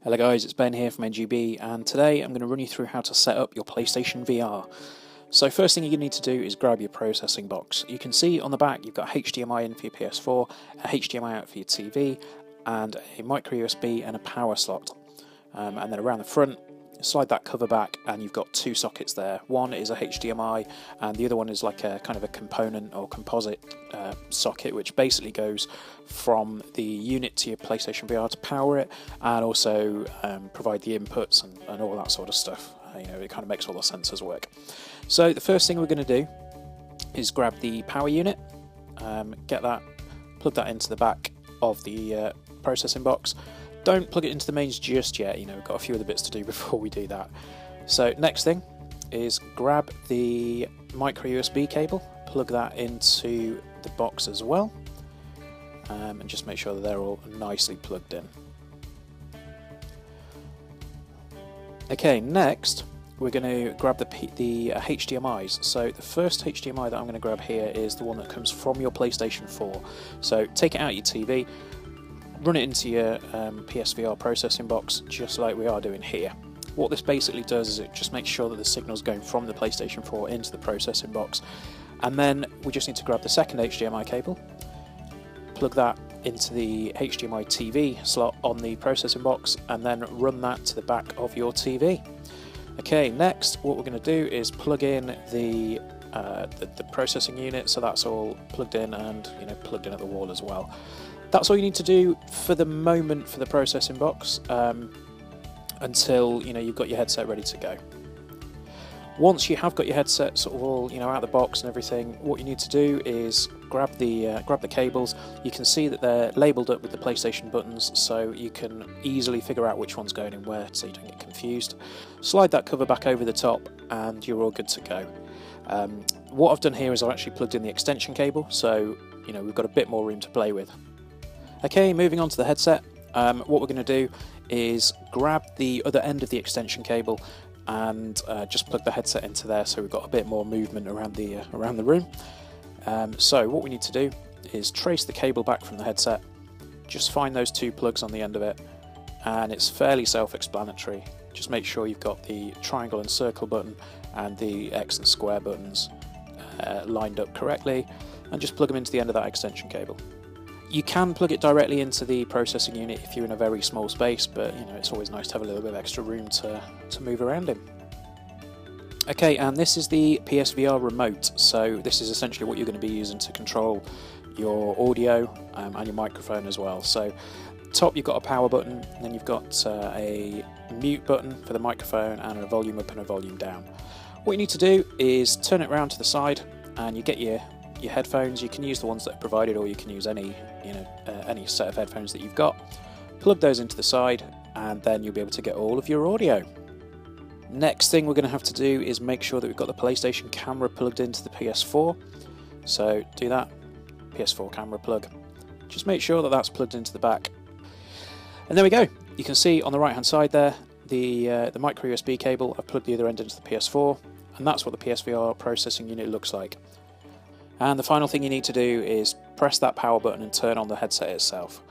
Hello guys, it's Ben here from NGB, and today I'm going to run you through how to set up your PlayStation VR. So first thing you need to do is grab your processing box. You can see on the back you've got HDMI in for your PS4, a HDMI out for your TV, and a micro USB and a power slot. And then around the front, slide that cover back and you've got two sockets there. One is a HDMI and the other one is like a kind of a component or composite socket, which basically goes from the unit to your PlayStation VR to power it, and also provide the inputs and all that sort of stuff. It kind of makes all the sensors work. So the first thing we're going to do is grab the power unit, plug that into the back of the processing box. Don't plug it into the mains just yet, we've got a few other bits to do before we do that. So next thing is grab the micro USB cable, plug that into the box as well, and just make sure that they're all nicely plugged in. Okay, next we're going to grab the HDMIs. So the first HDMI that I'm going to grab here is the one that comes from your PlayStation 4. So take it out your TV, run it into your PSVR processing box, just like we are doing here. What this basically does is it just makes sure that the signal's going from the PlayStation 4 into the processing box. And then we just need to grab the second HDMI cable, plug that into the HDMI TV slot on the processing box, and then run that to the back of your TV. Okay, next what we're going to do is plug in the processing unit, so that's all plugged in and plugged in at the wall as well. That's all you need to do for the moment for the processing box, until you've got your headset ready to go. Once you have got your headset sort of all out of the box and everything, what you need to do is grab the cables. You can see that they're labelled up with the PlayStation buttons, so you can easily figure out which one's going in where, so you don't get confused. Slide that cover back over the top, and you're all good to go. What I've done here is I've actually plugged in the extension cable, so we've got a bit more room to play with. Okay, moving on to the headset. What we're going to do is grab the other end of the extension cable and just plug the headset into there, so we've got a bit more movement around the room. So what we need to do is trace the cable back from the headset, just find those two plugs on the end of it, and it's fairly self-explanatory. Just make sure you've got the triangle and circle button and the X and square buttons lined up correctly, and just plug them into the end of that extension cable. You can plug it directly into the processing unit if you're in a very small space, but it's always nice to have a little bit of extra room to move around in. Okay, and this is the PSVR remote, so this is essentially what you're going to be using to control your audio and your microphone as well. So top you've got a power button, and then you've got a mute button for the microphone and a volume up and a volume down. What you need to do is turn it around to the side and you get your headphones. You can use the ones that are provided, or you can use any set of headphones that you've got. Plug those into the side, and then you'll be able to get all of your audio. Next thing we're going to have to do is make sure that we've got the PlayStation camera plugged into the PS4. So do that, PS4 camera plug. Just make sure that that's plugged into the back. And there we go. You can see on the right hand side there the micro USB cable. I've plugged the other end into the PS4, and that's what the PSVR processing unit looks like. And the final thing you need to do is press that power button and turn on the headset itself.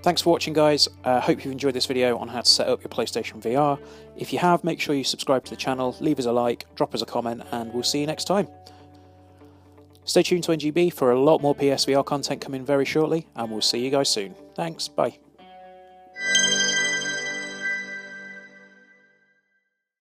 Thanks for watching, guys. Hope you've enjoyed this video on how to set up your PlayStation VR. If you have, make sure you subscribe to the channel, leave us a like, drop us a comment, and we'll see you next time. Stay tuned to NGB for a lot more PSVR content coming very shortly, and we'll see you guys soon. Thanks, bye.